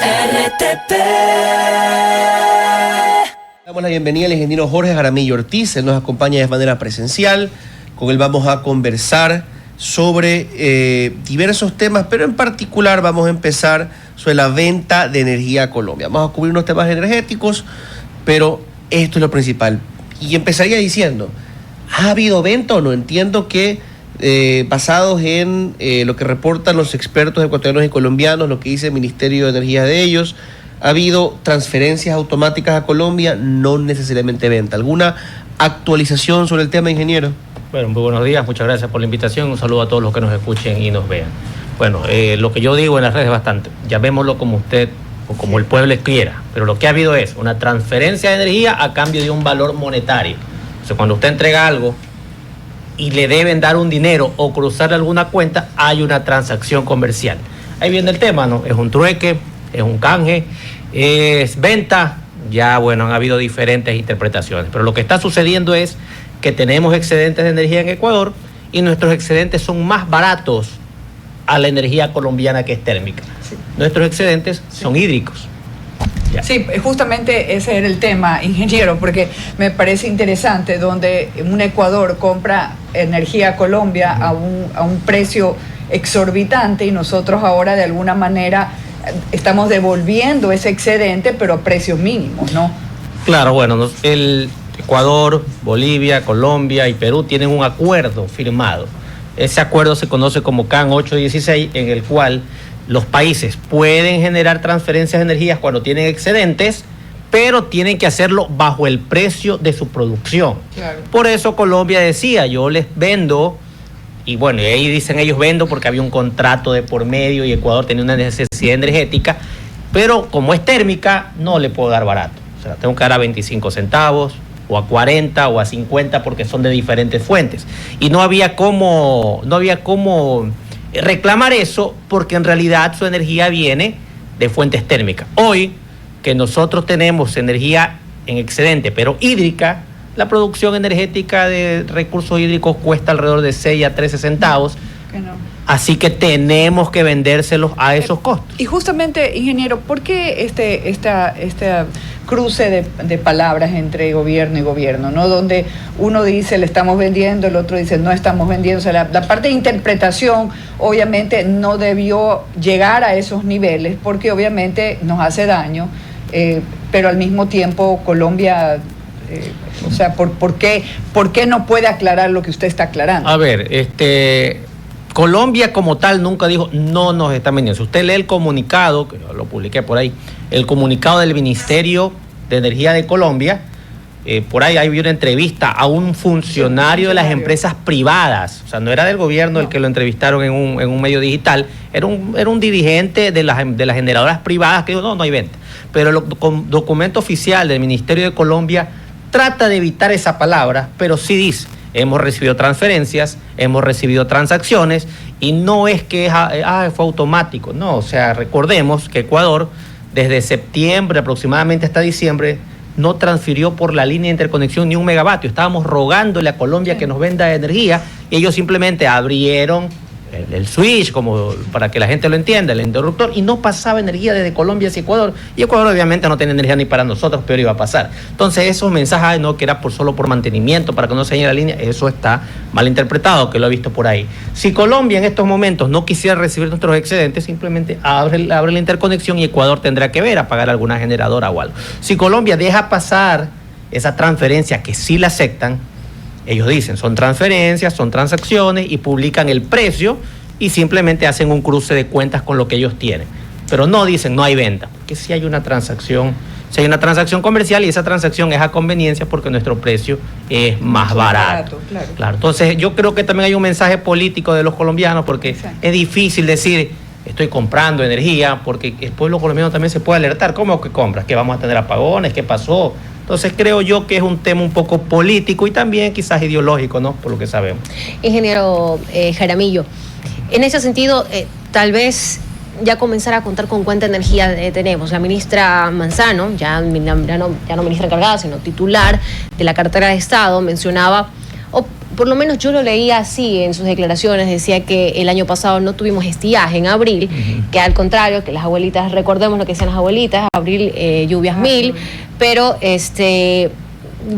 RTP. Damos la bienvenida al ingeniero Jorge Jaramillo Ortiz. Él nos acompaña de manera presencial. Con él vamos a conversar sobre diversos temas, pero en particular vamos a empezar sobre la venta de energía a Colombia. Vamos a cubrir unos temas energéticos, pero esto es lo principal. Y empezaría diciendo, ¿ha habido venta o no? Entiendo que basados en lo que reportan los expertos ecuatorianos y colombianos, lo que dice el Ministerio de Energía de ellos, ha habido transferencias automáticas a Colombia, no necesariamente venta. ¿Alguna actualización sobre el tema, ingeniero? Bueno, muy buenos días, muchas gracias por la invitación, un saludo a todos los que nos escuchen y nos vean. Bueno, lo que yo digo en las redes es bastante, llamémoslo como usted o como el pueblo quiera, pero lo que ha habido es una transferencia de energía a cambio de un valor monetario. O sea, cuando usted entrega algo y le deben dar un dinero o cruzar alguna cuenta, hay una transacción comercial. Ahí viene el tema, ¿no? Es un trueque, es un canje, es venta. Ya, bueno, han habido diferentes interpretaciones, pero lo que está sucediendo es que tenemos excedentes de energía en Ecuador y nuestros excedentes son más baratos a la energía colombiana que es térmica. Sí. Nuestros excedentes son hídricos. Ya. Sí, justamente ese era el tema, ingeniero, porque me parece interesante donde un Ecuador compra energía a Colombia a un precio exorbitante y nosotros ahora de alguna manera estamos devolviendo ese excedente, pero a precios mínimos, ¿no? Claro, bueno, el Ecuador, Bolivia, Colombia y Perú tienen un acuerdo firmado. Ese acuerdo se conoce como CAN 816, en el cual los países pueden generar transferencias de energías cuando tienen excedentes, pero tienen que hacerlo bajo el precio de su producción. Claro. Por eso Colombia decía, yo les vendo, y bueno, y ahí dicen ellos vendo porque había un contrato de por medio y Ecuador tenía una necesidad energética, pero como es térmica, no le puedo dar barato. O sea, tengo que dar a 25 centavos, o a 40 o a 50 porque son de diferentes fuentes. Y no había cómo reclamar eso porque en realidad su energía viene de fuentes térmicas. Hoy que nosotros tenemos energía en excedente, pero hídrica, la producción energética de recursos hídricos cuesta alrededor de 6 a 13 centavos. Así que tenemos que vendérselos a esos costos. Y justamente, ingeniero, ¿por qué este cruce de palabras entre gobierno y gobierno, ¿no? Donde uno dice le estamos vendiendo, el otro dice no estamos vendiendo. O sea, la parte de interpretación obviamente no debió llegar a esos niveles porque obviamente nos hace daño, pero al mismo tiempo Colombia... o sea, ¿por qué no puede aclarar lo que usted está aclarando? A ver, Colombia como tal nunca dijo no nos están vendiendo. Si usted lee el comunicado, que lo publiqué por ahí, el comunicado del Ministerio de Energía de Colombia, por ahí hay una entrevista a un funcionario de las empresas privadas, o sea, no era del gobierno el que lo entrevistaron en un medio digital, era un dirigente de las generadoras privadas que dijo no hay venta. Pero el documento oficial del Ministerio de Colombia trata de evitar esa palabra, pero sí dice, hemos recibido transferencias, hemos recibido transacciones, y no es que fue automático, no, o sea, recordemos que Ecuador, desde septiembre aproximadamente hasta diciembre, no transfirió por la línea de interconexión ni un megavatio. Estábamos rogándole a Colombia que nos venda energía, y ellos simplemente abrieron el switch, como para que la gente lo entienda, el interruptor, y no pasaba energía desde Colombia hacia Ecuador, y Ecuador obviamente no tiene energía ni para nosotros, peor iba a pasar. Entonces esos mensajes, no, que era solo por mantenimiento, para que no se dañe la línea, eso está mal interpretado, que lo he visto por ahí. Si Colombia en estos momentos no quisiera recibir nuestros excedentes, simplemente abre la interconexión y Ecuador tendrá que ver a pagar alguna generadora o algo. Si Colombia deja pasar esa transferencia, que sí la aceptan, ellos dicen, son transferencias, son transacciones, y publican el precio y simplemente hacen un cruce de cuentas con lo que ellos tienen. Pero no dicen, no hay venta, porque sí hay una transacción, comercial, y esa transacción es a conveniencia porque nuestro precio es más barato. Claro. Entonces yo creo que también hay un mensaje político de los colombianos, porque es difícil decir, estoy comprando energía, porque el pueblo colombiano también se puede alertar. ¿Cómo que compras? ¿Que vamos a tener apagones? ¿Qué pasó? Entonces creo yo que es un tema un poco político y también quizás ideológico, ¿no? Por lo que sabemos. Ingeniero Jaramillo, en ese sentido, tal vez ya comenzar a contar con cuánta energía tenemos. La ministra Manzano, ya no ministra encargada, sino titular de la cartera de Estado, mencionaba, por lo menos yo lo leía así en sus declaraciones, decía que el año pasado no tuvimos estiaje en abril, que al contrario, que las abuelitas, recordemos lo que decían las abuelitas, abril lluvias 1000, pero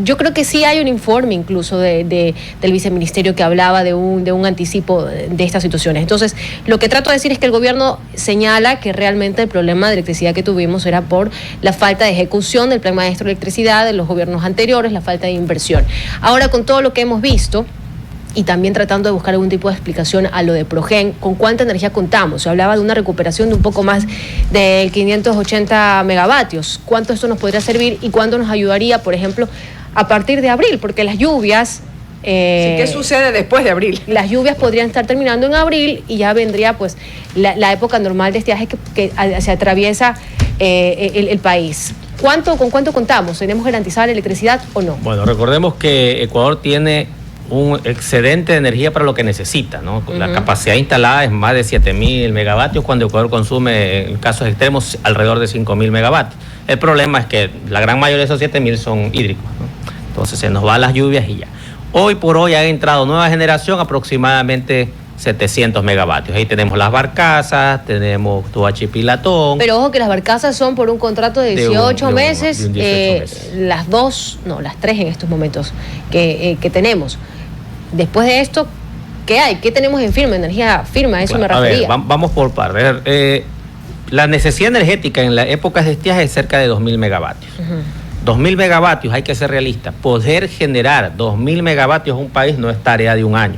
yo creo que sí hay un informe incluso del viceministerio que hablaba de un anticipo de estas situaciones. Entonces, lo que trato de decir es que el gobierno señala que realmente el problema de electricidad que tuvimos era por la falta de ejecución del Plan Maestro de Electricidad de los gobiernos anteriores, la falta de inversión. Ahora, con todo lo que hemos visto, y también tratando de buscar algún tipo de explicación a lo de Progen, ¿con cuánta energía contamos? Se hablaba de una recuperación de un poco más de 580 megavatios. ¿Cuánto esto nos podría servir y cuánto nos ayudaría, por ejemplo, a partir de abril? Porque las lluvias... ¿qué sucede después de abril? Las lluvias podrían estar terminando en abril y ya vendría pues la época normal de estiaje que se atraviesa el país. ¿Con cuánto contamos? ¿Tenemos garantizada la electricidad o no? Bueno, recordemos que Ecuador tiene un excedente de energía para lo que necesita, ¿no? La capacidad instalada es más de 7.000 megavatios, cuando Ecuador consume, en casos extremos, alrededor de 5.000 megavatios. El problema es que la gran mayoría de esos 7.000 son hídricos, ¿no? Entonces se nos van las lluvias y ya. Hoy por hoy ha entrado nueva generación, aproximadamente 700 megavatios. Ahí tenemos las barcazas, tenemos Toachi-Pilatón. Pero ojo que las barcazas son por un contrato de 18 meses, 18 meses. Las tres en estos momentos que tenemos. Después de esto, ¿qué hay? ¿Qué tenemos en firme? Energía firme, a eso me refería. A ver, vamos por partes. La necesidad energética en las épocas de estiaje es cerca de 2.000 megavatios. 2.000 megavatios, hay que ser realistas. Poder generar 2.000 megavatios en un país no es tarea de un año.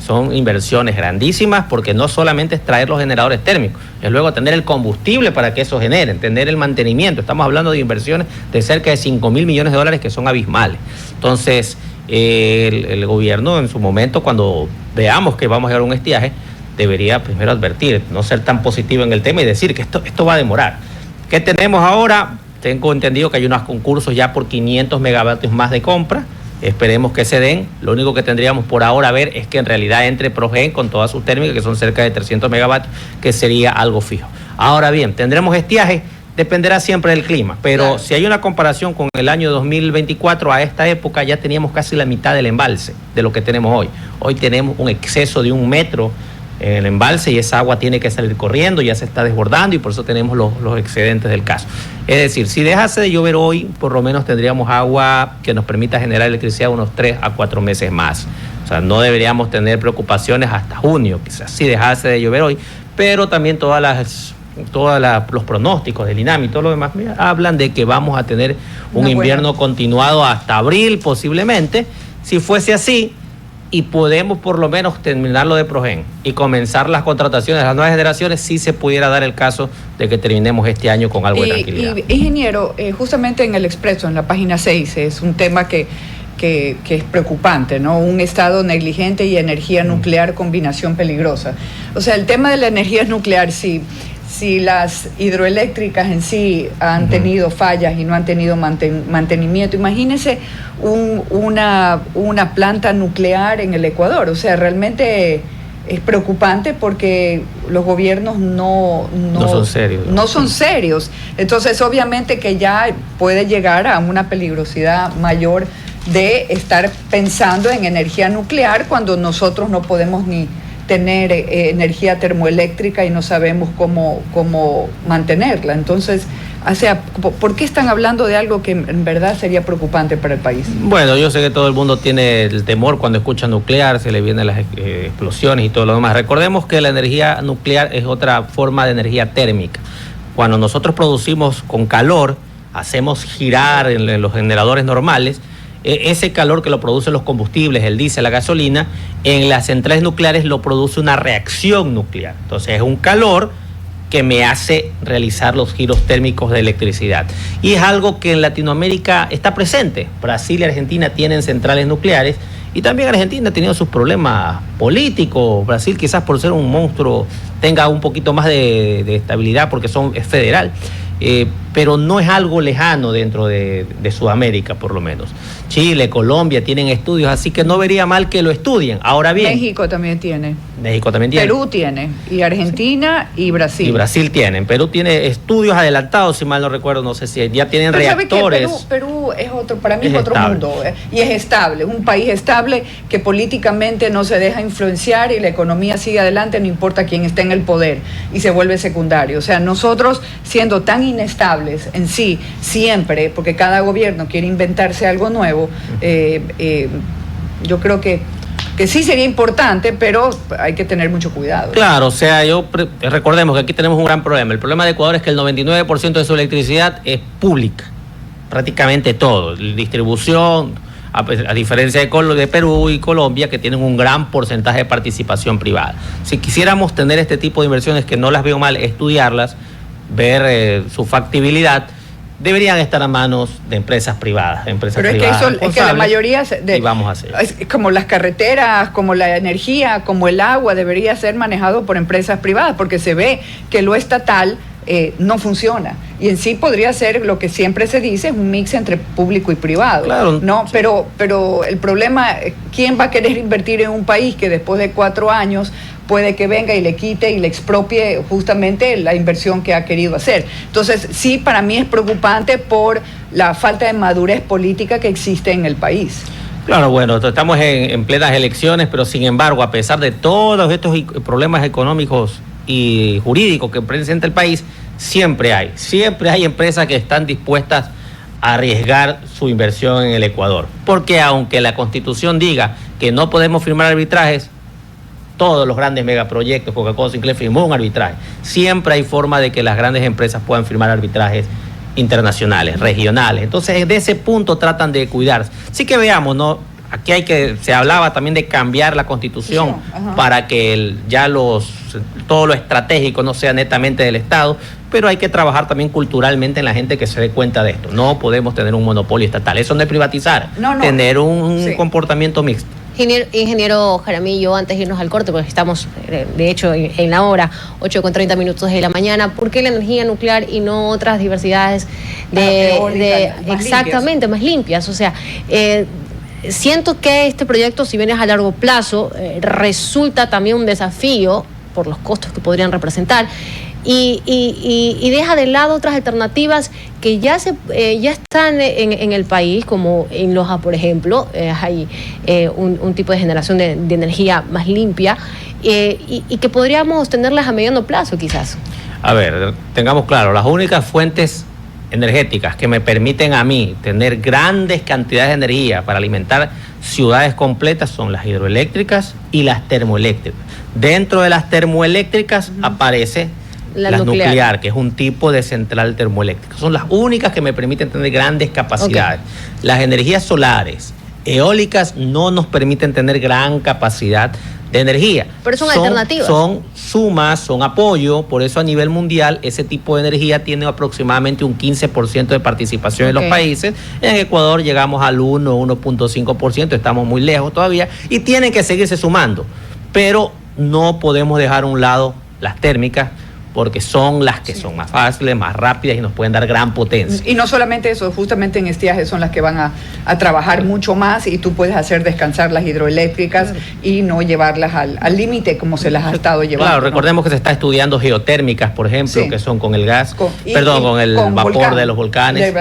Son inversiones grandísimas, porque no solamente es traer los generadores térmicos, es luego tener el combustible para que eso genere, tener el mantenimiento. Estamos hablando de inversiones de cerca de 5.000 millones de dólares que son abismales. Entonces, el gobierno en su momento, cuando veamos que vamos a llegar a un estiaje, debería primero advertir, no ser tan positivo en el tema y decir que esto va a demorar. ¿Qué tenemos ahora? Tengo entendido que hay unos concursos ya por 500 megavatios más de compra. Esperemos que se den. Lo único que tendríamos por ahora ver es que en realidad entre Progen con todas sus térmicas, que son cerca de 300 megavatios, que sería algo fijo. Ahora bien, ¿tendremos estiaje? Dependerá siempre del clima, pero claro, si hay una comparación con el año 2024 a esta época, ya teníamos casi la mitad del embalse de lo que tenemos hoy. Hoy tenemos un exceso de 1 metro en el embalse y esa agua tiene que salir corriendo, ya se está desbordando y por eso tenemos los excedentes del caso. Es decir, si dejase de llover hoy, por lo menos tendríamos agua que nos permita generar electricidad unos 3 a 4 meses más. O sea, no deberíamos tener preocupaciones hasta junio, quizás si dejase de llover hoy, pero también todos los pronósticos del INAMI y todo lo demás hablan de que vamos a tener un invierno continuado hasta abril posiblemente. Si fuese así, y podemos por lo menos terminar lo de Progen y comenzar las contrataciones de las nuevas generaciones, sí se pudiera dar el caso de que terminemos este año con algo de tranquilidad. Ingeniero, justamente en el Expreso, en la página 6, es un tema que es preocupante, ¿no? Un estado negligente y energía nuclear, combinación peligrosa. O sea, el tema de la energía nuclear, si las hidroeléctricas en sí han tenido fallas y no han tenido mantenimiento, imagínense una planta nuclear en el Ecuador. O sea, realmente es preocupante porque los gobiernos no son serios. No son serios. Entonces, obviamente que ya puede llegar a una peligrosidad mayor de estar pensando en energía nuclear cuando nosotros no podemos ni tener energía termoeléctrica y no sabemos cómo mantenerla. Entonces, o sea, ¿por qué están hablando de algo que en verdad sería preocupante para el país? Bueno, yo sé que todo el mundo tiene el temor cuando escucha nuclear, se le vienen las explosiones y todo lo demás. Recordemos que la energía nuclear es otra forma de energía térmica. Cuando nosotros producimos con calor, hacemos girar en los generadores normales, ese calor que lo producen los combustibles, el diésel, la gasolina, en las centrales nucleares lo produce una reacción nuclear. Entonces es un calor que me hace realizar los giros térmicos de electricidad. Y es algo que en Latinoamérica está presente. Brasil y Argentina tienen centrales nucleares y también Argentina ha tenido sus problemas políticos. Brasil quizás por ser un monstruo tenga un poquito más de estabilidad porque es federal. pero no es algo lejano dentro de Sudamérica, por lo menos. Chile, Colombia tienen estudios, así que no vería mal que lo estudien. Ahora bien... México también tiene. México también tiene. Perú tiene, y Argentina y Brasil. Y Brasil tienen. Perú tiene estudios adelantados, si mal no recuerdo, no sé si ya tienen pero reactores. ¿sabe qué? Perú es otro, para mí es otro estable. mundo, y es estable, un país estable que políticamente no se deja influenciar y la economía sigue adelante, no importa quién esté en el poder, y se vuelve secundario. O sea, nosotros siendo tan inestables en sí, siempre, porque cada gobierno quiere inventarse algo nuevo, yo creo que sí sería importante, pero hay que tener mucho cuidado. Claro, o sea, recordemos que aquí tenemos un gran problema. El problema de Ecuador es que el 99% de su electricidad es pública, prácticamente todo. Distribución, a diferencia de Perú y Colombia, que tienen un gran porcentaje de participación privada. Si quisiéramos tener este tipo de inversiones, que no las veo mal, estudiarlas, ver su factibilidad, deberían estar a manos de empresas privadas. Pero es que la mayoría y vamos a hacer. Es como las carreteras, como la energía, como el agua, debería ser manejado por empresas privadas, porque se ve que lo estatal no funciona. Y en sí podría ser lo que siempre se dice, un mix entre público y privado. Claro, ¿no? Sí. Pero el problema, ¿quién va a querer invertir en un país que después de 4 años puede que venga y le quite y le expropie justamente la inversión que ha querido hacer? Entonces, sí, para mí es preocupante por la falta de madurez política que existe en el país. Claro, bueno, estamos en plenas elecciones, pero sin embargo, a pesar de todos estos problemas económicos y jurídicos que presenta el país, siempre hay empresas que están dispuestas a arriesgar su inversión en el Ecuador. Porque aunque la Constitución diga que no podemos firmar arbitrajes, todos los grandes megaproyectos, Coca-Cola, Sinclair firmó un arbitraje. Siempre hay forma de que las grandes empresas puedan firmar arbitrajes internacionales, regionales. Entonces, de ese punto tratan de cuidarse. Sí que veamos, ¿no? Aquí se hablaba también de cambiar la Constitución para que todo lo estratégico no sea netamente del Estado, pero hay que trabajar también culturalmente en la gente que se dé cuenta de esto. No podemos tener un monopolio estatal. Eso no es privatizar, tener un comportamiento mixto. Ingeniero Jaramillo, antes de irnos al corte, porque estamos, de hecho, en la hora 8:30 de la mañana, ¿por qué la energía nuclear y no otras diversidades exactamente más limpias? O sea, siento que este proyecto, si bien es a largo plazo, resulta también un desafío por los costos que podrían representar. Y deja de lado otras alternativas que ya están en el país, como en Loja, por ejemplo, hay un tipo de generación de energía más limpia y que podríamos tenerlas a mediano plazo quizás. A ver, tengamos claro, las únicas fuentes energéticas que me permiten a mí tener grandes cantidades de energía para alimentar ciudades completas son las hidroeléctricas y las termoeléctricas. Dentro de las termoeléctricas aparece la nuclear, que es un tipo de central termoeléctrica. Son las únicas que me permiten tener grandes capacidades. Okay. Las energías solares, eólicas, no nos permiten tener gran capacidad de energía. Pero son alternativas. Son sumas, son apoyo, por eso a nivel mundial ese tipo de energía tiene aproximadamente un 15% de participación en los países. En Ecuador llegamos al 1.5%, estamos muy lejos todavía y tienen que seguirse sumando. Pero no podemos dejar a un lado las térmicas, porque son las que son más fáciles, más rápidas y nos pueden dar gran potencia. Y no solamente eso, justamente en estiaje son las que van a trabajar mucho más y tú puedes hacer descansar las hidroeléctricas y no llevarlas al límite como se las ha estado llevando. Claro, recordemos que se está estudiando geotérmicas, por ejemplo, que son con el gas, con el vapor de los volcanes.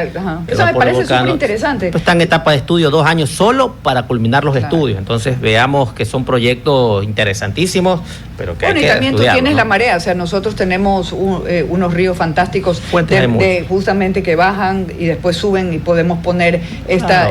Eso me parece súper interesante. Está en etapa de estudio 2 años solo para culminar los estudios. Entonces veamos que son proyectos interesantísimos, pero que hay que y también tú tienes la marea, o sea, nosotros tenemos unos ríos fantásticos justamente que bajan y después suben y podemos poner estas...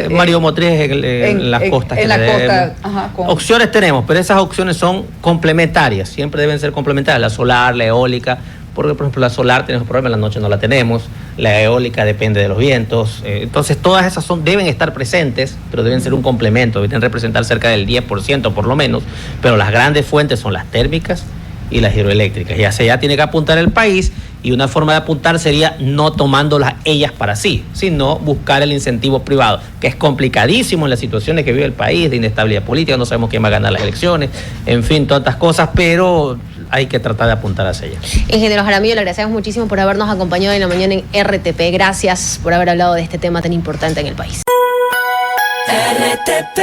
Mario Motriz en las costas. En la costa, opciones tenemos, pero esas opciones son complementarias, siempre deben ser complementarias, la solar, la eólica, porque por ejemplo la solar tenemos un problema, en la noche no la tenemos, la eólica depende de los vientos, entonces todas esas deben estar presentes, pero deben ser un complemento, deben representar cerca del 10% por lo menos, pero las grandes fuentes son las térmicas y las hidroeléctricas, y hacia allá tiene que apuntar el país, y una forma de apuntar sería no tomándolas ellas para sí, sino buscar el incentivo privado, que es complicadísimo en las situaciones que vive el país, de inestabilidad política, no sabemos quién va a ganar las elecciones, en fin, todas estas cosas, pero hay que tratar de apuntar hacia allá. Ingeniero Jaramillo, le agradecemos muchísimo por habernos acompañado en la mañana en RTP. Gracias por haber hablado de este tema tan importante en el país. RTP